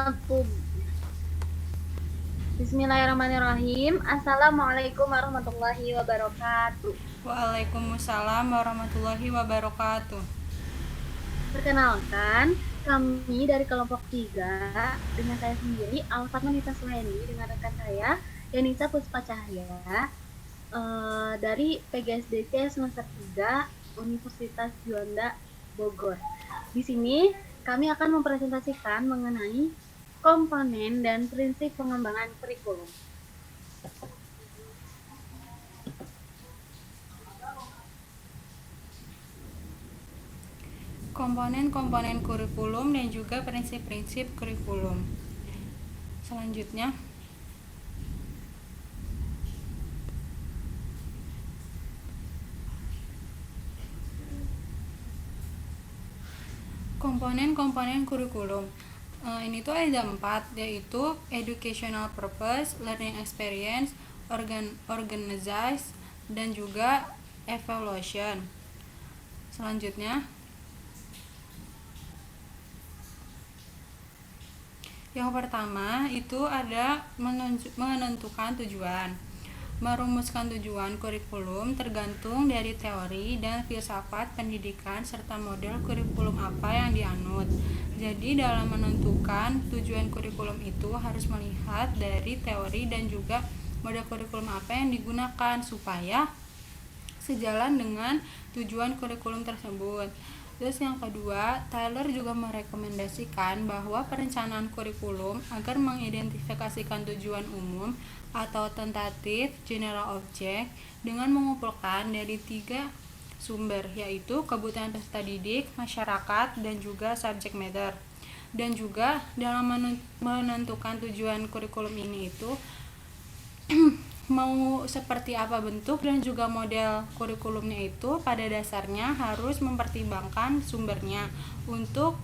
Tuh. Bismillahirrahmanirrahim. Assalamualaikum warahmatullahi wabarakatuh. Waalaikumsalam warahmatullahi wabarakatuh. Perkenalkan, kami dari kelompok 3 dengan saya sendiri, Alfa Nita Suheni, dengan rekan saya, Yanisa Puspa Cahya, dari PGSDC semester 3 Universitas Juanda Bogor. Di sini kami akan mempresentasikan mengenai komponen dan prinsip pengembangan kurikulum. Komponen-komponen kurikulum dan juga prinsip-prinsip kurikulum. Selanjutnya, komponen-komponen kurikulum. Ini tuh ada 4, yaitu educational purpose, learning experience, organize, dan juga evaluation. Selanjutnya, yang pertama itu ada menentukan tujuan. Merumuskan tujuan kurikulum tergantung dari teori dan filsafat pendidikan serta model kurikulum apa yang dianut. Jadi dalam menentukan tujuan kurikulum itu harus melihat dari teori dan juga model kurikulum apa yang digunakan supaya sejalan dengan tujuan kurikulum tersebut. Terus yang kedua, Taylor juga merekomendasikan bahwa perencanaan kurikulum agar mengidentifikasikan tujuan umum atau tentatif general object dengan mengumpulkan dari 3 sumber, yaitu kebutuhan peserta didik, masyarakat, dan juga subject matter. Dan juga dalam menentukan tujuan kurikulum ini itu mau seperti apa bentuk dan juga model kurikulumnya itu pada dasarnya harus mempertimbangkan sumbernya untuk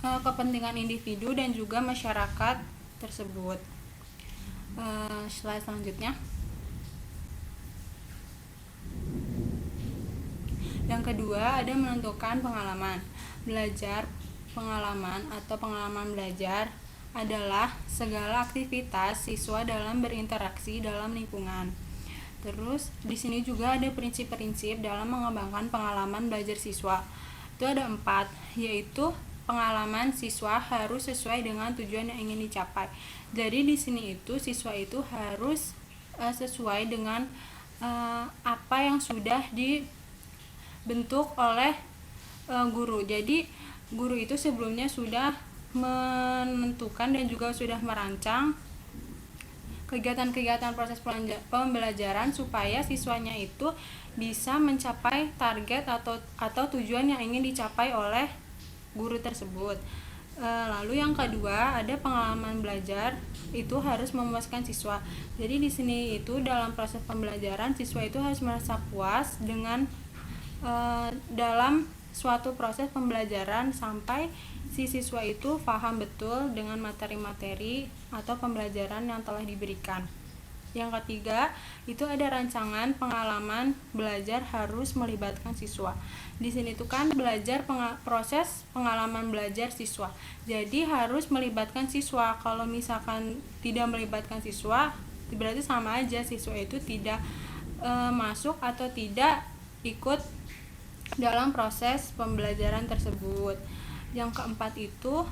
kepentingan individu dan juga masyarakat tersebut. Slide selanjutnya. Yang kedua ada menentukan pengalaman belajar. Pengalaman atau pengalaman belajar adalah segala aktivitas siswa dalam berinteraksi dalam lingkungan. Terus di sini juga ada prinsip-prinsip dalam mengembangkan pengalaman belajar siswa. Itu ada 4, yaitu pengalaman siswa harus sesuai dengan tujuan yang ingin dicapai. Jadi di sini itu siswa itu harus sesuai dengan apa yang sudah dibentuk oleh guru. Jadi guru itu sebelumnya sudah menentukan dan juga sudah merancang kegiatan-kegiatan proses pembelajaran supaya siswanya itu bisa mencapai target atau tujuan yang ingin dicapai oleh guru tersebut. Lalu yang kedua ada pengalaman belajar, itu harus memuaskan siswa. Jadi di sini itu dalam proses pembelajaran siswa itu harus merasa puas dengan dalam suatu proses pembelajaran sampai si siswa itu paham betul dengan materi-materi atau pembelajaran yang telah diberikan. Yang ketiga, itu ada rancangan pengalaman belajar harus melibatkan siswa. Di sini tuh kan belajar proses pengalaman belajar siswa. Jadi harus melibatkan siswa. Kalau misalkan tidak melibatkan siswa, berarti sama aja siswa itu tidak masuk atau tidak ikut dalam proses pembelajaran tersebut. Yang keempat itu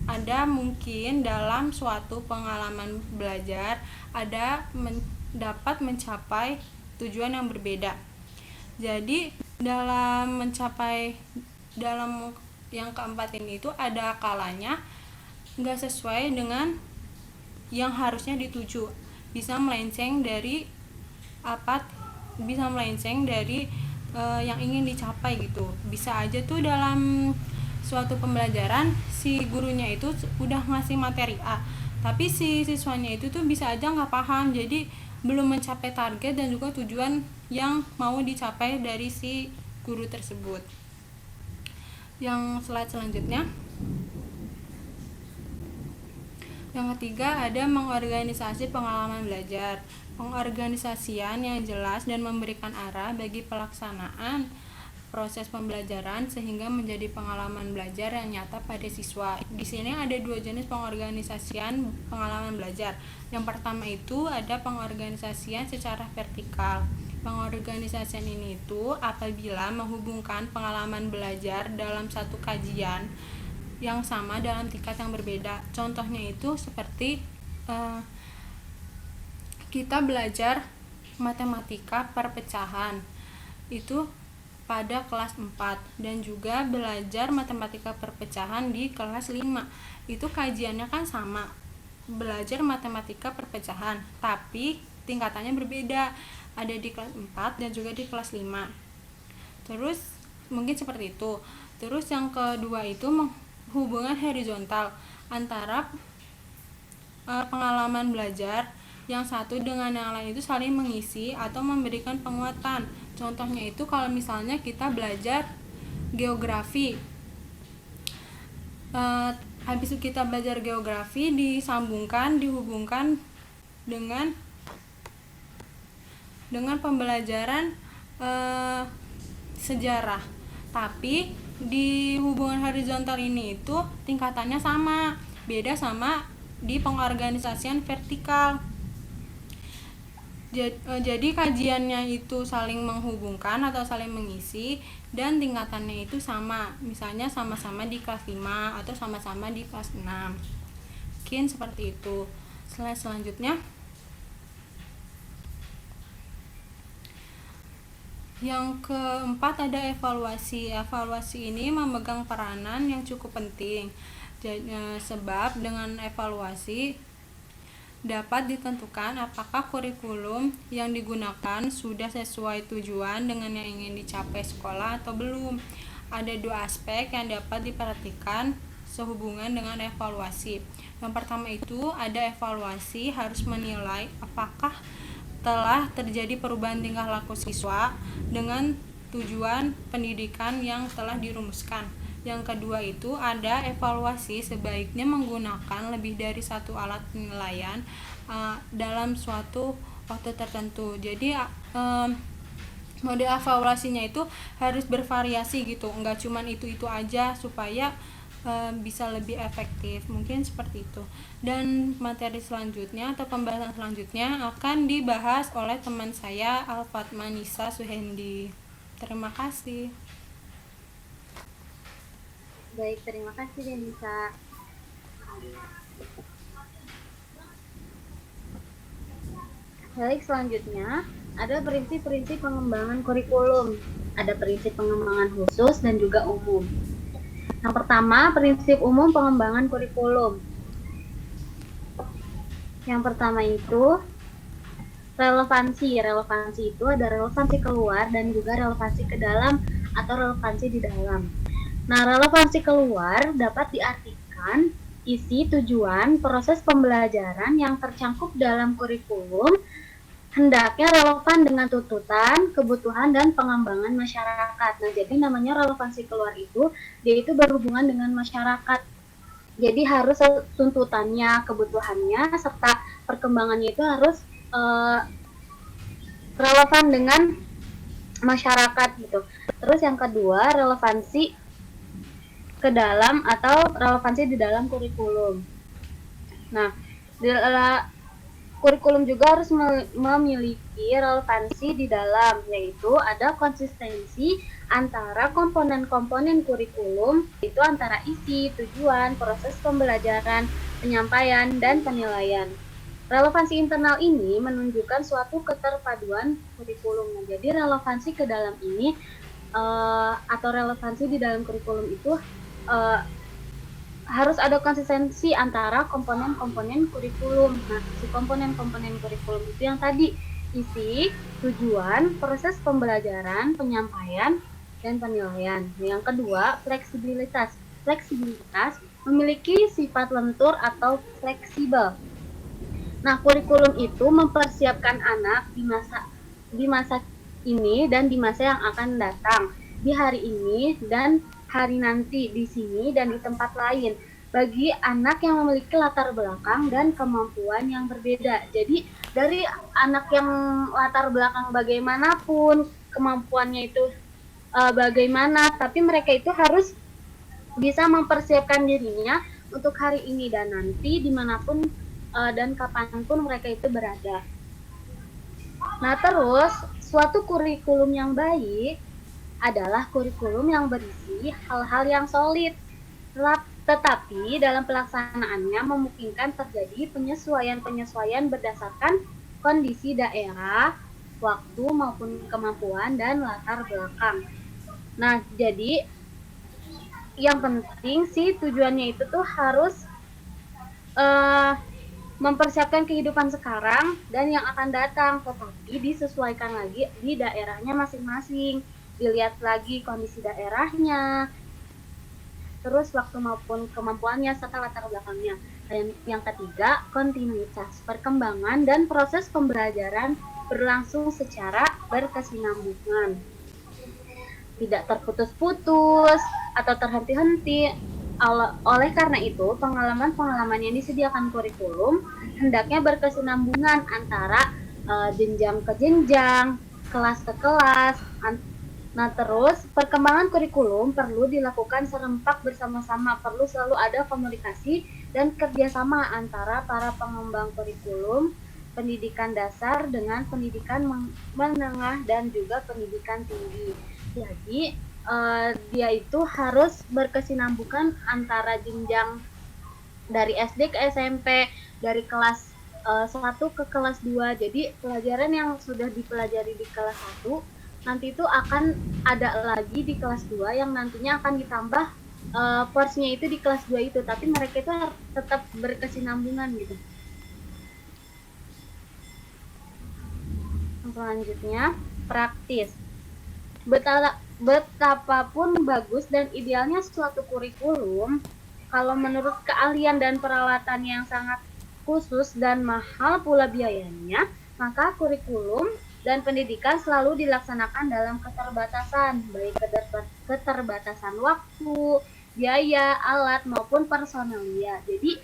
ada mungkin dalam suatu pengalaman belajar ada dapat mencapai tujuan yang berbeda. Jadi dalam yang keempat ini itu ada kalanya nggak sesuai dengan yang harusnya dituju, bisa melenceng dari yang ingin dicapai gitu. Bisa aja tuh dalam suatu pembelajaran si gurunya itu udah ngasih materi A, tapi si siswanya itu tuh bisa aja nggak paham, jadi belum mencapai target dan juga tujuan yang mau dicapai dari si guru tersebut. Yang slide selanjutnya. Yang ketiga ada mengorganisasi pengalaman belajar. Pengorganisasian yang jelas dan memberikan arah bagi pelaksanaan proses pembelajaran sehingga menjadi pengalaman belajar yang nyata pada siswa. Di sini ada dua jenis pengorganisasian pengalaman belajar. Yang pertama itu ada pengorganisasian secara vertikal. Pengorganisasian ini itu apabila menghubungkan pengalaman belajar dalam satu kajian yang sama dalam tingkat yang berbeda. Contohnya itu seperti kita belajar matematika perpecahan itu pada kelas 4 dan juga belajar matematika perpecahan di kelas 5. Itu kajiannya kan sama, belajar matematika perpecahan, tapi tingkatannya berbeda, ada di kelas 4 dan juga di kelas 5. Terus mungkin seperti itu. Terus yang kedua itu hubungan horizontal antara pengalaman belajar yang satu dengan yang lain itu saling mengisi atau memberikan penguatan. Contohnya itu kalau misalnya kita belajar geografi, habis itu kita belajar geografi dihubungkan dengan pembelajaran sejarah, tapi di hubungan horizontal ini itu tingkatannya sama, beda sama di pengorganisasian vertikal. Jadi kajiannya itu saling menghubungkan atau saling mengisi dan tingkatannya itu sama, misalnya sama-sama di kelas 5 atau sama-sama di kelas 6. Mungkin seperti itu. Slide selanjutnya. Yang keempat ada evaluasi. Evaluasi ini memegang peranan yang cukup penting. Sebab dengan evaluasi dapat ditentukan apakah kurikulum yang digunakan sudah sesuai tujuan dengan yang ingin dicapai sekolah atau belum. Ada dua aspek yang dapat diperhatikan sehubungan dengan evaluasi. Yang pertama itu ada evaluasi harus menilai apakah telah terjadi perubahan tingkah laku siswa dengan tujuan pendidikan yang telah dirumuskan. Yang kedua itu ada evaluasi sebaiknya menggunakan lebih dari satu alat penilaian dalam suatu waktu tertentu. Jadi mode evaluasinya itu harus bervariasi gitu, enggak cuman itu aja supaya bisa lebih efektif. Mungkin seperti itu. Dan materi selanjutnya atau pembahasan selanjutnya akan dibahas oleh teman saya Al-Fatma Nisa Suhendi. Terima kasih. Baik, terima kasih Denisa. Baik, selanjutnya ada prinsip-prinsip pengembangan kurikulum. Ada prinsip pengembangan khusus dan juga umum. Yang pertama, prinsip umum pengembangan kurikulum. Yang pertama itu relevansi. Relevansi itu ada relevansi keluar dan juga relevansi ke dalam atau relevansi di dalam. Nah, relevansi keluar dapat diartikan isi, tujuan, proses pembelajaran yang tercangkup dalam kurikulum hendaknya relevan dengan tuntutan, kebutuhan, dan pengembangan masyarakat. Nah, jadi namanya relevansi keluar itu, dia itu berhubungan dengan masyarakat. Jadi harus tuntutannya, kebutuhannya, serta perkembangannya itu harus relevan dengan masyarakat gitu. Terus yang kedua, relevansi ke dalam atau relevansi di dalam kurikulum. Nah, kurikulum juga harus memiliki relevansi di dalam, yaitu ada konsistensi antara komponen-komponen kurikulum, yaitu antara isi, tujuan, proses pembelajaran, penyampaian, dan penilaian. Relevansi internal ini menunjukkan suatu keterpaduan kurikulum. Nah, jadi relevansi ke dalam ini atau relevansi di dalam kurikulum itu harus ada konsistensi antara komponen-komponen kurikulum. Nah, si komponen-komponen kurikulum itu yang tadi, isi, tujuan, proses pembelajaran, penyampaian, dan penilaian. Yang kedua, fleksibilitas. Fleksibilitas memiliki sifat lentur atau fleksibel. Nah, kurikulum itu mempersiapkan anak di masa ini dan di masa yang akan datang, di hari ini dan hari nanti, di sini dan di tempat lain, bagi anak yang memiliki latar belakang dan kemampuan yang berbeda. Jadi dari anak yang latar belakang bagaimanapun kemampuannya itu bagaimana, tapi mereka itu harus bisa mempersiapkan dirinya untuk hari ini dan nanti dimanapun dan kapanpun mereka itu berada. Nah, terus suatu kurikulum yang baik adalah kurikulum yang berisi hal-hal yang solid, tetapi dalam pelaksanaannya memungkinkan terjadi penyesuaian-penyesuaian berdasarkan kondisi daerah, waktu maupun kemampuan dan latar belakang. Nah, jadi yang penting sih tujuannya itu tuh harus uh, mempersiapkan kehidupan sekarang dan yang akan datang, tetapi disesuaikan lagi di daerahnya masing-masing. Dilihat lagi kondisi daerahnya, terus waktu maupun kemampuannya serta latar belakangnya. Dan yang ketiga, kontinuitas perkembangan dan proses pembelajaran berlangsung secara berkesinambungan, tidak terputus-putus atau terhenti-henti. Oleh karena itu, pengalaman-pengalaman yang disediakan kurikulum hendaknya berkesinambungan antara jenjang ke jenjang, kelas ke kelas. Nah, terus perkembangan kurikulum perlu dilakukan serempak bersama-sama, perlu selalu ada komunikasi dan kerjasama antara para pengembang kurikulum, pendidikan dasar dengan pendidikan menengah dan juga pendidikan tinggi. Jadi dia itu harus berkesinambungan antara jenjang dari SD ke SMP, dari kelas 1 ke kelas 2. Jadi pelajaran yang sudah dipelajari di kelas 1 nanti itu akan ada lagi di kelas 2 yang nantinya akan ditambah porsinya itu di kelas 2 itu, tapi mereka itu tetap berkesinambungan gitu. Selanjutnya, praktis. Betapapun bagus dan idealnya suatu kurikulum, kalau menurut keahlian dan peralatan yang sangat khusus dan mahal pula biayanya, maka kurikulum dan pendidikan selalu dilaksanakan dalam keterbatasan, baik keterbatasan waktu, biaya, alat, maupun personalia. Jadi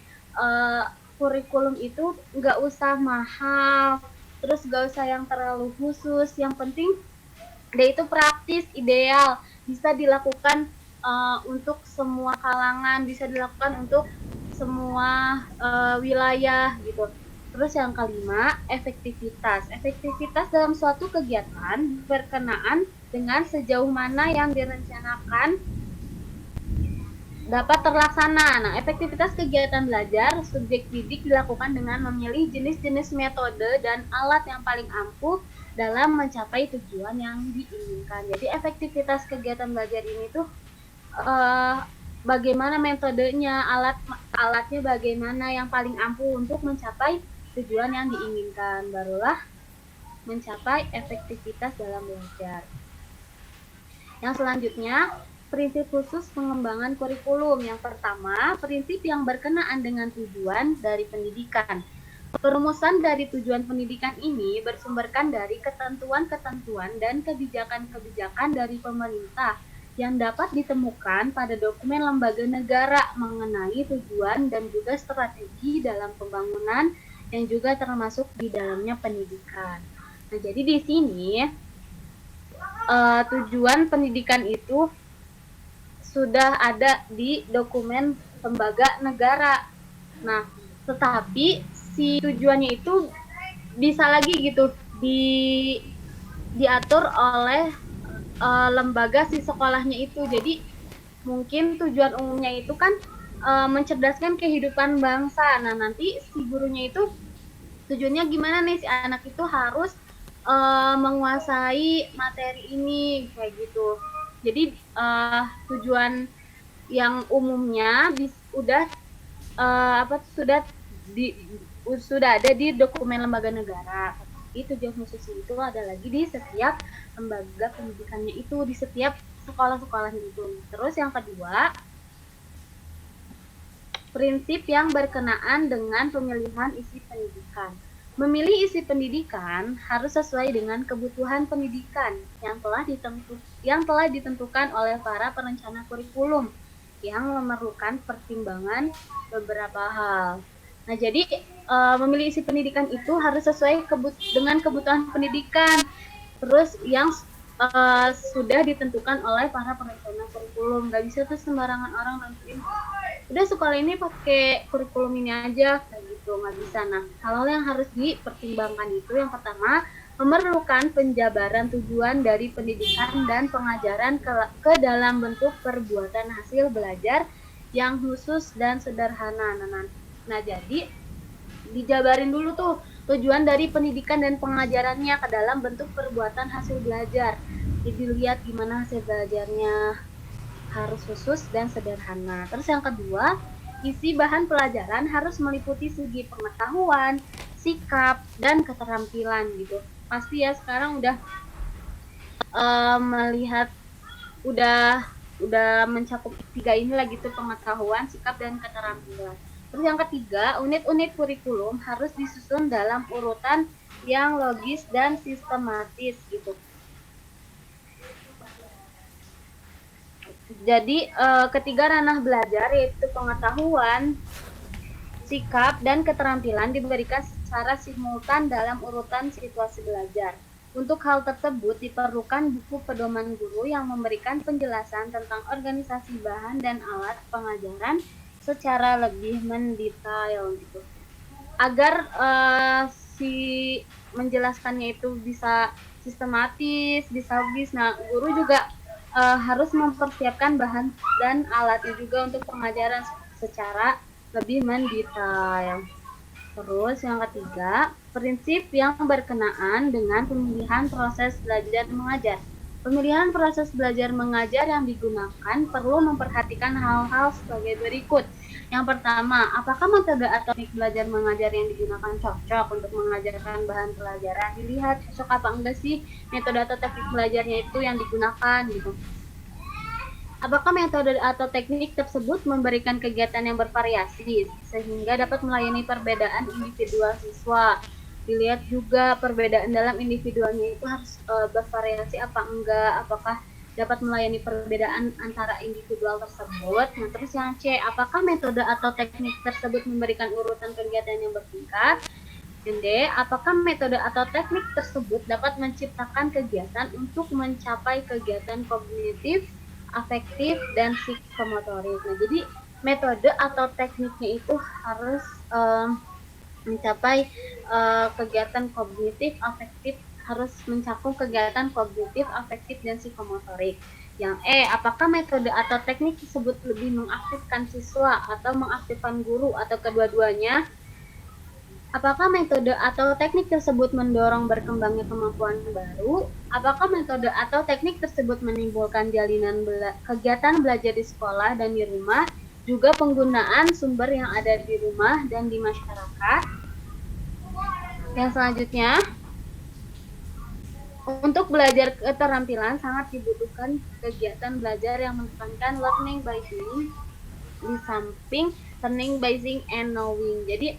kurikulum itu nggak usah mahal, terus nggak usah yang terlalu khusus, yang penting dia itu praktis, ideal, bisa dilakukan untuk semua kalangan, bisa dilakukan untuk semua wilayah gitu. Terus yang kelima, efektivitas. Efektivitas dalam suatu kegiatan berkenaan dengan sejauh mana yang direncanakan dapat terlaksana. Nah, efektivitas kegiatan belajar subjek didik dilakukan dengan memilih jenis-jenis metode dan alat yang paling ampuh dalam mencapai tujuan yang diinginkan. Jadi efektivitas kegiatan belajar ini tuh bagaimana metodenya, alatnya bagaimana yang paling ampuh untuk mencapai tujuan yang diinginkan, barulah mencapai efektivitas dalam belajar. Yang selanjutnya, prinsip khusus pengembangan kurikulum. Yang pertama, prinsip yang berkenaan dengan tujuan dari pendidikan. Perumusan dari tujuan pendidikan ini bersumberkan dari ketentuan-ketentuan dan kebijakan-kebijakan dari pemerintah yang dapat ditemukan pada dokumen lembaga negara mengenai tujuan dan juga strategi dalam pembangunan yang juga termasuk di dalamnya pendidikan. Nah, jadi di sini tujuan pendidikan itu sudah ada di dokumen lembaga negara. Nah, tetapi si tujuannya itu bisa lagi gitu diatur oleh lembaga si sekolahnya itu. Jadi mungkin tujuan umumnya itu kan mencerdaskan kehidupan bangsa. Nah, nanti si gurunya itu tujuannya gimana nih, si anak itu harus menguasai materi ini kayak gitu. Jadi tujuan yang umumnya sudah ada di dokumen lembaga negara. Tapi tujuan khusus itu ada lagi di setiap lembaga pendidikannya itu, di setiap sekolah-sekolahnya itu. Terus yang kedua, prinsip yang berkenaan dengan pemilihan isi pendidikan. Memilih isi pendidikan harus sesuai dengan kebutuhan pendidikan yang telah ditentukan oleh para perencana kurikulum yang memerlukan pertimbangan beberapa hal. Nah, jadi memilih isi pendidikan itu harus sesuai dengan kebutuhan pendidikan. Terus yang sudah ditentukan oleh para perencana kurikulum. Nggak bisa tuh sembarangan orang nentuin, udah sekolah ini pakai kurikulum ini aja, kayak gitu, nggak bisa. Nah, hal-hal yang harus dipertimbangkan itu yang pertama, memerlukan penjabaran tujuan dari pendidikan dan pengajaran ke dalam bentuk perbuatan hasil belajar yang khusus dan sederhana. Nah, jadi dijabarin dulu tuh tujuan dari pendidikan dan pengajarannya ke dalam bentuk perbuatan hasil belajar. Jadi lihat gimana hasil belajarnya, harus khusus dan sederhana. Terus yang kedua, isi bahan pelajaran harus meliputi segi pengetahuan, sikap, dan keterampilan gitu. Pasti ya sekarang udah melihat, udah mencakup tiga ini lagi tuh, pengetahuan, sikap, dan keterampilan. Terus yang ketiga, unit-unit kurikulum harus disusun dalam urutan yang logis dan sistematis gitu. Jadi ketiga ranah belajar yaitu pengetahuan, sikap, dan keterampilan diberikan secara simultan dalam urutan situasi belajar. Untuk hal tersebut diperlukan buku pedoman guru yang memberikan penjelasan tentang organisasi bahan dan alat pengajaran secara lebih mendetail gitu. Agar si menjelaskannya itu bisa sistematis, bisa logis. Nah, guru juga harus mempersiapkan bahan dan alatnya juga untuk pengajaran secara lebih mendetail. Terus yang ketiga, prinsip yang berkenaan dengan pemilihan proses belajar mengajar. Pemilihan proses belajar mengajar yang digunakan perlu memperhatikan hal-hal sebagai berikut. Yang pertama, apakah metode atau teknik belajar mengajar yang digunakan cocok untuk mengajarkan bahan pelajaran? Dilihat cocok apa enggak sih metode atau teknik belajarnya itu yang digunakan gitu. Apakah metode atau teknik tersebut memberikan kegiatan yang bervariasi sehingga dapat melayani perbedaan individual siswa? Dilihat juga perbedaan dalam individualnya itu harus bervariasi apa enggak, apakah dapat melayani perbedaan antara individual tersebut. Nah, terus yang C, apakah metode atau teknik tersebut memberikan urutan kegiatan yang bertingkat? Dan D, apakah metode atau teknik tersebut dapat menciptakan kegiatan untuk mencapai kegiatan kognitif, afektif, dan psikomotorik. Nah, jadi metode atau tekniknya itu harus mencapai kegiatan kognitif, afektif, harus mencakup kegiatan kognitif, afektif, dan psikomotorik. Yang E, apakah metode atau teknik tersebut lebih mengaktifkan siswa atau mengaktifkan guru atau kedua-duanya? Apakah metode atau teknik tersebut mendorong berkembangnya kemampuan baru? Apakah metode atau teknik tersebut menimbulkan jalinan kegiatan belajar di sekolah dan di rumah, juga penggunaan sumber yang ada di rumah dan di masyarakat? Yang selanjutnya, untuk belajar keterampilan sangat dibutuhkan kegiatan belajar yang menekankan learning by doing di samping learning by seeing and knowing. Jadi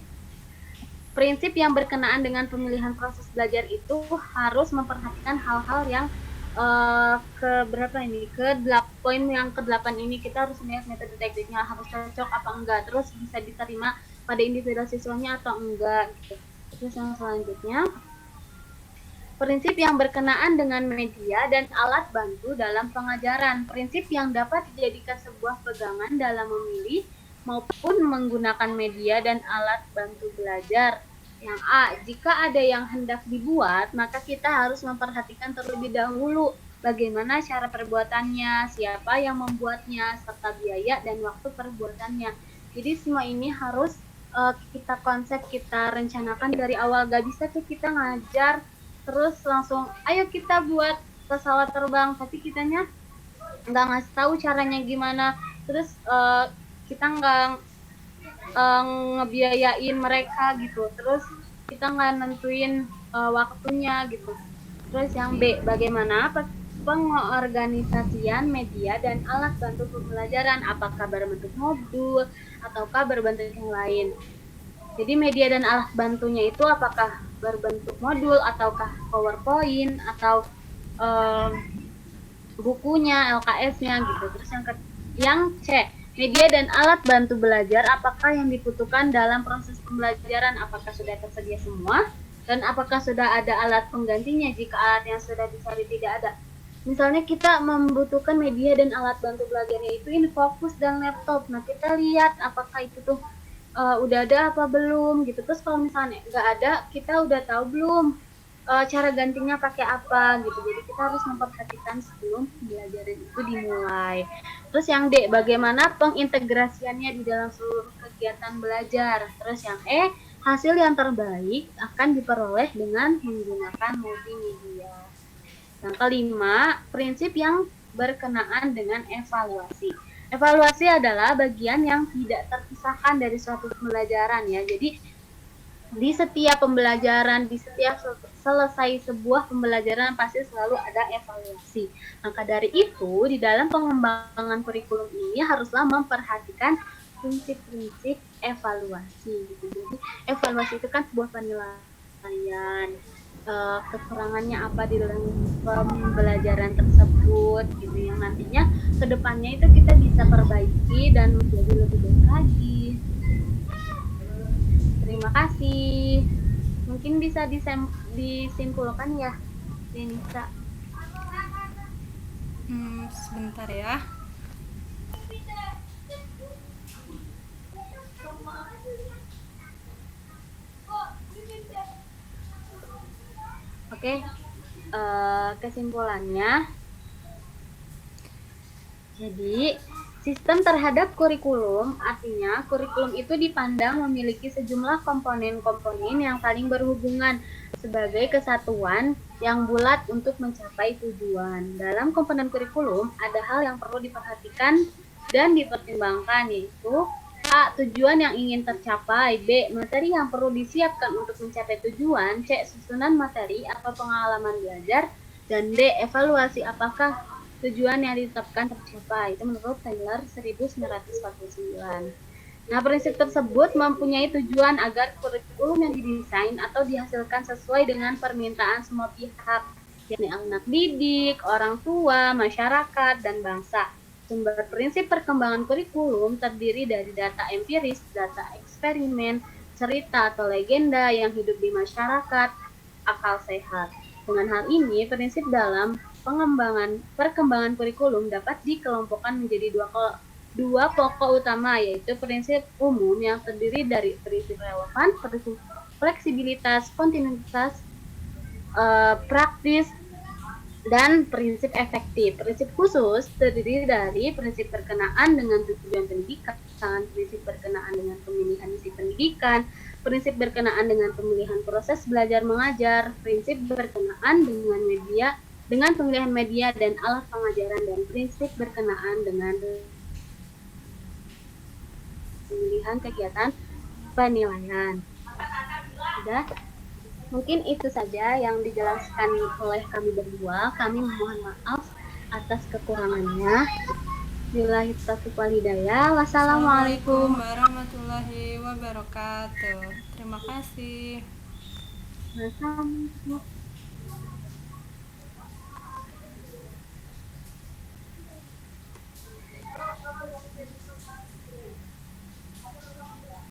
prinsip yang berkenaan dengan pemilihan proses belajar itu harus memperhatikan hal-hal yang poin yang ke-8 ini. Kita harus melihat metode tekniknya harus cocok apa enggak, terus bisa diterima pada individu siswanya atau enggak gitu. Terus yang selanjutnya, prinsip yang berkenaan dengan media dan alat bantu dalam pengajaran. Prinsip yang dapat dijadikan sebuah pegangan dalam memilih maupun menggunakan media dan alat bantu belajar. Yang A, jika ada yang hendak dibuat, maka kita harus memperhatikan terlebih dahulu bagaimana cara perbuatannya, siapa yang membuatnya, serta biaya dan waktu perbuatannya. Jadi semua ini harus kita konsep, kita rencanakan dari awal. Gak bisa tuh kita ngajar terus langsung ayo kita buat pesawat terbang, tapi kitanya nggak ngasih tahu caranya gimana, terus kita nggak ngebiayain mereka gitu, terus kita nggak nentuin waktunya gitu. Terus yang B, bagaimana pengorganisasian media dan alat bantu pembelajaran, apakah berbentuk modul ataukah berbentuk yang lain. Jadi media dan alat bantunya itu apakah berbentuk modul ataukah PowerPoint atau bukunya, LKS-nya gitu. Terus yang C, media dan alat bantu belajar apakah yang dibutuhkan dalam proses pembelajaran, apakah sudah tersedia semua dan apakah sudah ada alat penggantinya jika alat yang sudah dicari tidak ada. Misalnya kita membutuhkan media dan alat bantu belajarnya itu infocus dan laptop. Nah, kita lihat apakah itu tuh udah ada apa belum gitu. Terus kalau misalnya nggak ada, kita udah tahu belum cara gantinya pakai apa gitu. Jadi kita harus memperhatikan sebelum pembelajaran itu dimulai. Terus yang D, bagaimana pengintegrasiannya di dalam seluruh kegiatan belajar. Terus yang E, hasil yang terbaik akan diperoleh dengan menggunakan multimedia. Yang kelima, prinsip yang berkenaan dengan evaluasi. Evaluasi adalah bagian yang tidak terpisahkan dari suatu pembelajaran ya. Jadi di setiap pembelajaran, di setiap selesai sebuah pembelajaran pasti selalu ada evaluasi. Maka dari itu, di dalam pengembangan kurikulum ini haruslah memperhatikan prinsip-prinsip evaluasi. Gitu. Jadi evaluasi itu kan sebuah penilaian, kekurangannya apa di dalam pembelajaran tersebut, gitu yang nantinya kedepannya itu kita bisa perbaiki dan menjadi lebih baik lagi. Terima kasih. Mungkin bisa disimpulkan ya, Denisa. Sebentar ya. Oke, kesimpulannya, jadi sistem terhadap kurikulum artinya kurikulum itu dipandang memiliki sejumlah komponen-komponen yang saling berhubungan sebagai kesatuan yang bulat untuk mencapai tujuan. Dalam komponen kurikulum ada hal yang perlu diperhatikan dan dipertimbangkan, yaitu A. Tujuan yang ingin tercapai. B. Materi yang perlu disiapkan untuk mencapai tujuan. C. Susunan materi atau pengalaman belajar. Dan D. Evaluasi apakah tujuan yang ditetapkan tercapai. Itu menurut Taylor 1949. Nah, prinsip tersebut mempunyai tujuan agar kurikulum yang didesain atau dihasilkan sesuai dengan permintaan semua pihak, yakni anak didik, orang tua, masyarakat, dan bangsa. Sumber prinsip perkembangan kurikulum terdiri dari data empiris, data eksperimen, cerita atau legenda yang hidup di masyarakat, akal sehat. Dengan hal ini, prinsip dalam perkembangan kurikulum dapat dikelompokkan menjadi dua pokok utama, yaitu prinsip umum yang terdiri dari prinsip relevan, prinsip fleksibilitas, kontinuitas, praktis, dan prinsip efektif. Prinsip khusus terdiri dari prinsip berkenaan dengan tujuan pendidikan, prinsip berkenaan dengan pemilihan isi pendidikan, prinsip berkenaan dengan pemilihan proses belajar mengajar, prinsip berkenaan dengan pemilihan media dan alat pengajaran, dan prinsip berkenaan dengan pemilihan kegiatan penilaian. Sudah? Mungkin itu saja yang dijelaskan oleh kami berdua. Kami mohon maaf atas kekurangannya. Billahi taufiq wal hidayah. Wassalamualaikum Warahmatullahi wabarakatuh. Terima kasih. warahmatullahi wabarakatuh.